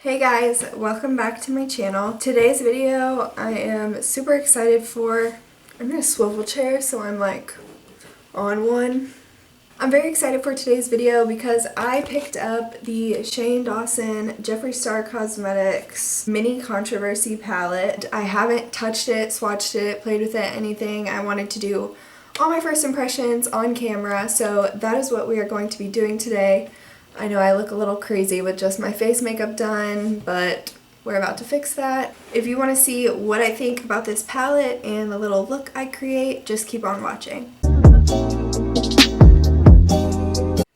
Hey guys, welcome back to my channel. Today's video I am super excited for. I'm in a swivel chair, so I'm like on one. I'm very excited for today's video because I picked up the Dawson Jeffree Star Cosmetics Mini Controversy palette. I haven't touched it, swatched it, played with it, anything. I wanted to do all my first impressions on camera, so that is what we are going to be doing today. I know I look a little crazy with just my face makeup done, but we're about to fix that. If you want to see what I think about this palette and the little look I create, just keep on watching.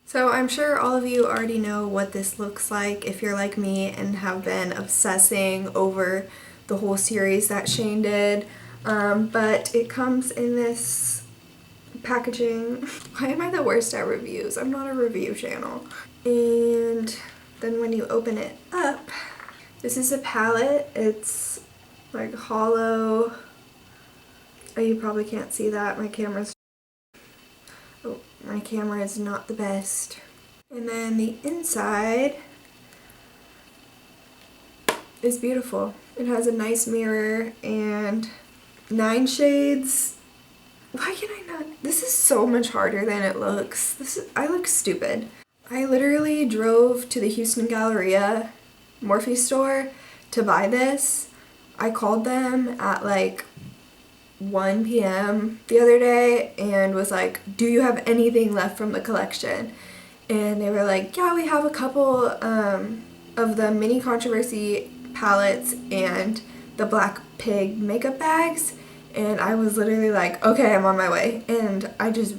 So I'm sure all of you already know what this looks like if you're like me and have been obsessing over the whole series that Shane did, but it comes in this packaging. Why am I the worst at reviews? I'm not a review channel. And then when you open it up, this is a palette. It's like hollow. Oh, you probably can't see that. My camera is not the best. And then the inside is beautiful. It has a nice mirror and 9 shades. Why can I not? This is so much harder than it looks. I look stupid. I literally drove to the Houston Galleria Morphe store to buy this. I called them at like 1 p.m. the other day and was like, do you have anything left from the collection? And they were like, yeah, we have a couple of the Mini Controversy palettes and the Black Pig makeup bags. And I was literally like, okay, I'm on my way. And I just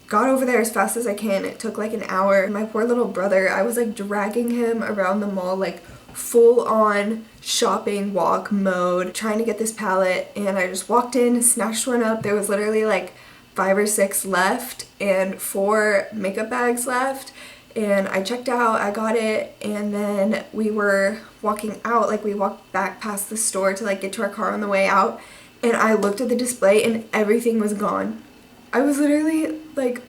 got over there as fast as I can. It took like an hour. My poor little brother, I was like dragging him around the mall, like full on shopping walk mode, trying to get this palette. And I just walked in, snatched one up. There was literally like 5 or 6 left and 4 makeup bags left. And I checked out, I got it, and then we were walking out, like we walked back past the store to like get to our car on the way out. And I looked at the display and everything was gone. I was literally like,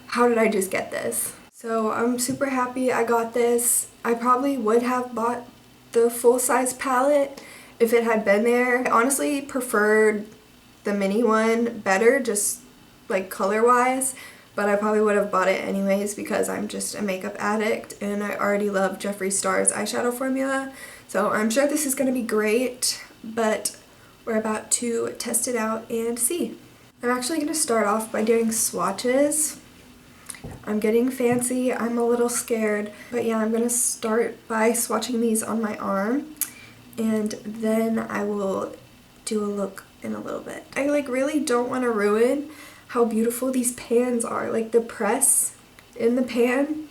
how did I just get this? So I'm super happy I got this. I probably would have bought the full-size palette if it had been there. I honestly preferred the mini one better, just like color-wise, but I probably would have bought it anyways because I'm just a makeup addict and I already love Jeffree Star's eyeshadow formula. So I'm sure this is going to be great, but we're about to test it out and see. I'm actually going to start off by doing swatches. I'm getting fancy, I'm a little scared, but yeah, I'm going to start by swatching these on my arm and then I will do a look in a little bit. I like really don't want to ruin how beautiful these pans are. Like the press in the pan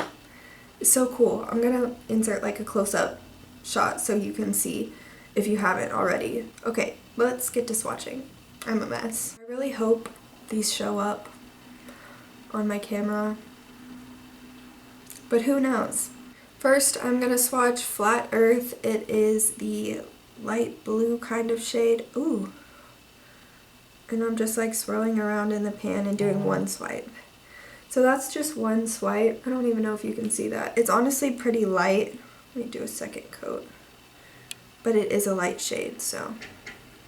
is so cool. I'm going to insert like a close-up shot so you can see if you haven't already. Okay, let's get to swatching. I'm a mess. I really hope these show up on my camera, but who knows. First, I'm gonna swatch Flat Earth. It is the light blue kind of shade. Ooh. And I'm just like swirling around in the pan and doing one swipe. So that's just one swipe. I don't even know if you can see that. It's honestly pretty light. Let me do a second coat. But it is a light shade, so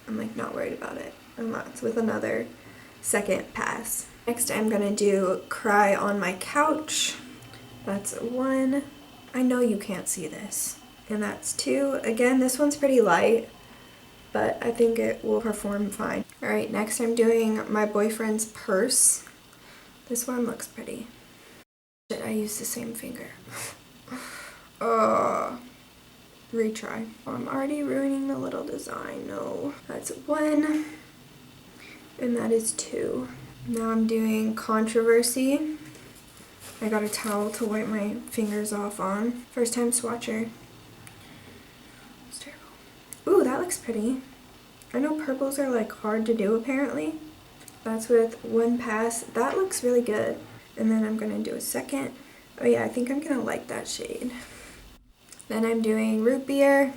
I'm like not worried about it. And that's with another second pass. Next I'm gonna do Cry on My Couch. That's 1. I know you can't see this. And that's 2. Again, this one's pretty light, but I think it will perform fine. Alright, next I'm doing My Boyfriend's Purse. This one looks pretty. Shit, I used the same finger. Retry. Oh, I'm already ruining the little design. No. That's 1. And that is 2. Now I'm doing Controversy. I got a towel to wipe my fingers off on. First time swatcher. It's terrible. Ooh, that looks pretty. I know purples are like hard to do apparently. That's with 1 pass. That looks really good. And then I'm gonna do a second. Oh yeah, I think I'm gonna like that shade. Then I'm doing Root Beer.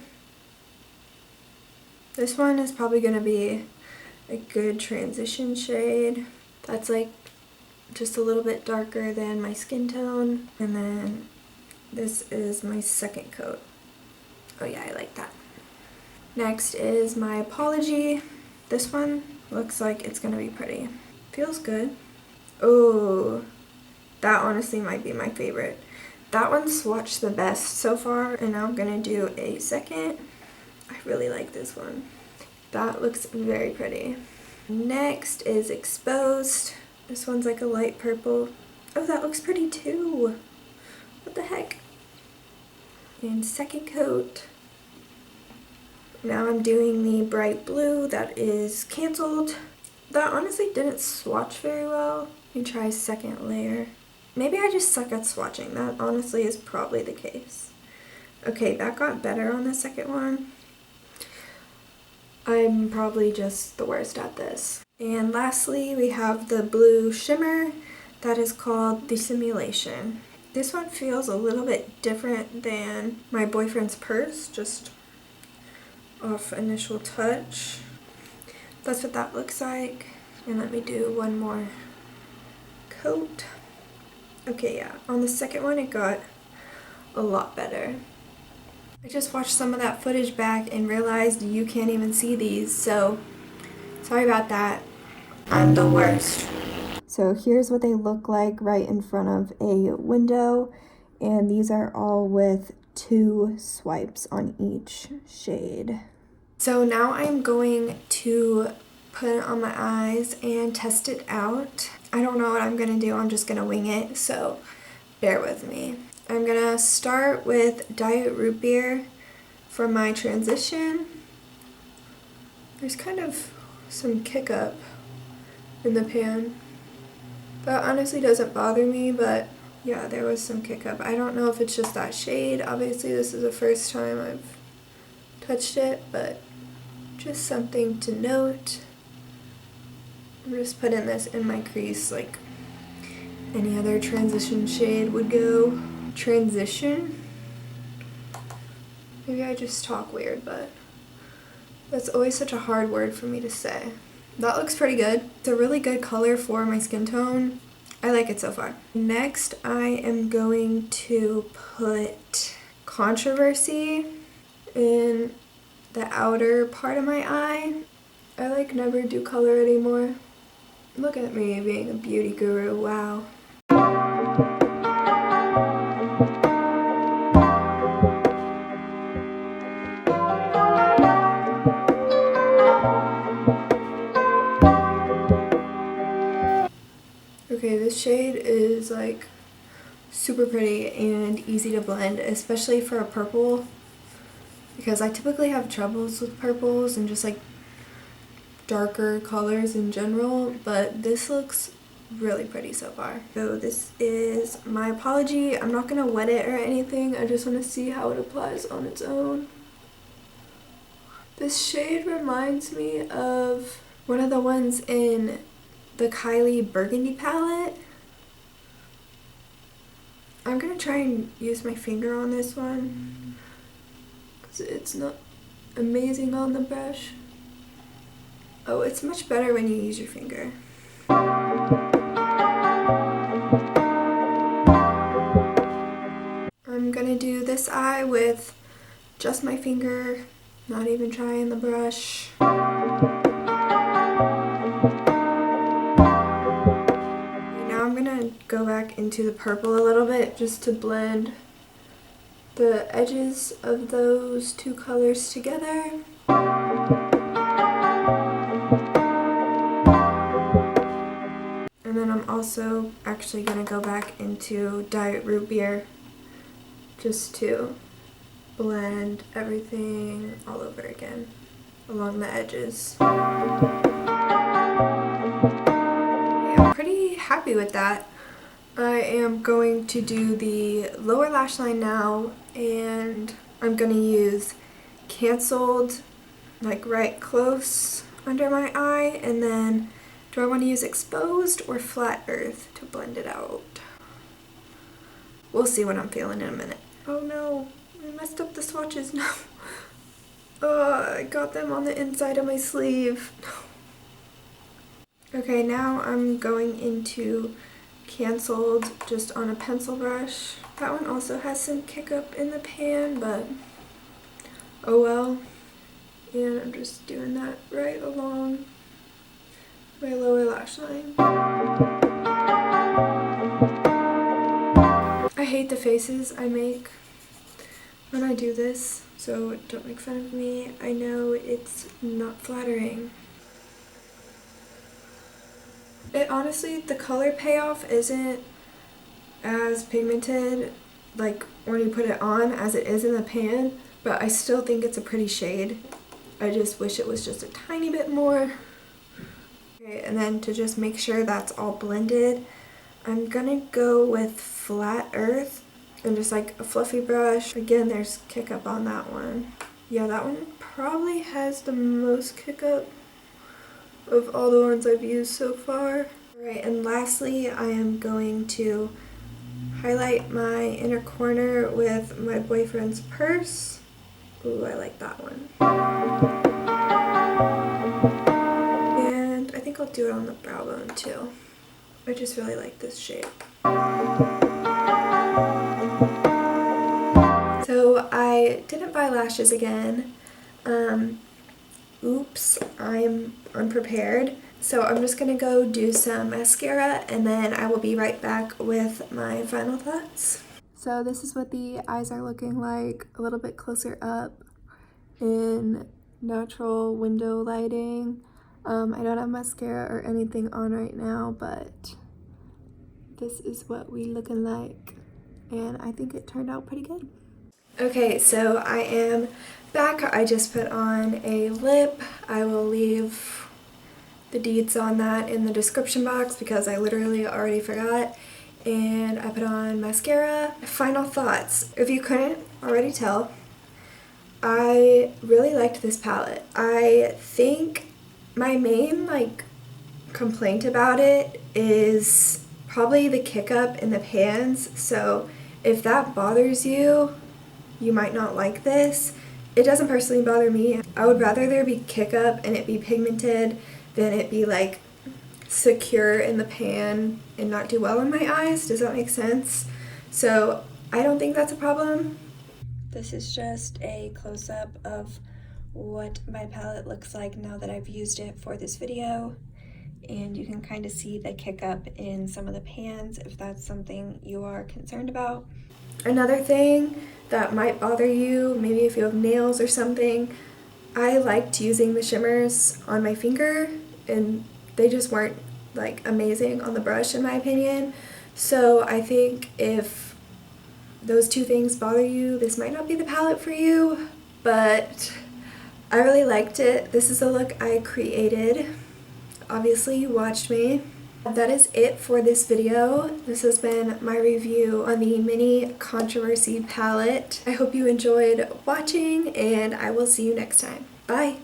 This one is probably gonna be a good transition shade. That's like just a little bit darker than my skin tone. And then This is my second coat. Oh yeah, I like that. Next is my Apology. This one looks like it's gonna be pretty. Feels good. Oh, that honestly might be my favorite. That one swatched the best so far, and now I'm gonna do a second. I really like this one. That looks very pretty. Next is Exposed. This one's like a light purple. Oh, that looks pretty too. What the heck? And second coat. Now I'm doing the bright blue that is Canceled. That honestly didn't swatch very well. Let me try second layer. Maybe I just suck at swatching. That honestly is probably the case. Okay, that got better on the second one. I'm probably just the worst at this. And lastly, we have the blue shimmer that is called The Simulation. This one feels a little bit different than my boyfriend's purse, just off initial touch. That's what that looks like. And let me do one more coat. Okay, yeah, on the second one it got a lot better. I just watched some of that footage back and realized you can't even see these, so sorry about that. I'm the worst. So here's what they look like right in front of a window, and these are all with 2 swipes on each shade. So now I'm going to put it on my eyes and test it out. I don't know what I'm gonna do, I'm just gonna wing it, so bear with me. I'm gonna start with Diet Root Beer for my transition. There's kind of some kick up in the pan. That honestly doesn't bother me, but yeah, there was some kick up. I don't know if it's just that shade. Obviously this is the first time I've touched it, but just something to note. I'm just putting this in my crease like any other transition shade would go. Transition? Maybe I just talk weird, but that's always such a hard word for me to say. That looks pretty good. It's a really good color for my skin tone. I like it so far. Next, I am going to put Controversy in the outer part of my eye. I like never do color anymore. Look at me being a beauty guru, wow. Okay, this shade is like super pretty and easy to blend, especially for a purple, because I typically have troubles with purples and just like darker colors in general, but this looks really pretty so far. So this is my Apology. I'm not gonna wet it or anything, I just want to see how it applies on its own. This shade reminds me of one of the ones in the Kylie Burgundy palette. I'm gonna try and use my finger on this one because it's not amazing on the brush. Oh, it's much better when you use your finger. I'm gonna do this eye with just my finger, not even trying the brush. Now I'm gonna go back into the purple a little bit just to blend the edges of those 2 colors together. And then I'm also actually going to go back into Diet Root Beer just to blend everything all over again along the edges. Yeah, I'm pretty happy with that. I am going to do the lower lash line now, and I'm going to use Canceled like right close under my eye, and then do I want to use Exposed or Flat Earth to blend it out? We'll see what I'm feeling in a minute. Oh no, I messed up the swatches. No. I got them on the inside of my sleeve. Okay, now I'm going into canceled just on a pencil brush. That one also has some kick up in the pan, but oh well. And I'm just doing that right along my lower lash line. I hate the faces I make when I do this, so don't make fun of me. I know it's not flattering. It honestly, the color payoff isn't as pigmented like when you put it on as it is in the pan, but I still think it's a pretty shade. I just wish it was just a tiny bit more. Okay, and then to just make sure that's all blended, I'm gonna go with Flat Earth and just like a fluffy brush. Again, there's kick up on that one. Yeah, that one probably has the most kick up of all the ones I've used so far. Alright, and lastly, I am going to highlight my inner corner with my boyfriend's purse. Ooh, I like that one. And I think I'll do it on the brow bone too. I just really like this shape. So I didn't buy lashes again. Oops, I'm unprepared. So I'm just gonna go do some mascara and then I will be right back with my final thoughts. So this is what the eyes are looking like a little bit closer up in natural window lighting. I don't have mascara or anything on right now, but this is what we looking like and I think it turned out pretty good. Okay, so I am back. I just put on a lip. I will leave the deeds on that in the description box because I literally already forgot. And I put on mascara. Final thoughts. If you couldn't already tell, I really liked this palette. I think my main complaint about it is probably the kick up in the pans. So if that bothers you, you might not like this. It doesn't personally bother me. I would rather there be kick up and it be pigmented than it be like secure in the pan and not do well in my eyes. Does that make sense? So I don't think that's a problem. This is just a close-up of what my palette looks like now that I've used it for this video. And you can kind of see the kick up in some of the pans if that's something you are concerned about. Another thing that might bother you, maybe if you have nails or something, I liked using the shimmers on my finger and they just weren't like amazing on the brush in my opinion. So I think if those two things bother you, this might not be the palette for you, but I really liked it. This is a look I created. Obviously you watched me. That is it for this video. This has been my review on the Mini Controversy palette. I hope you enjoyed watching and I will see you next time. Bye!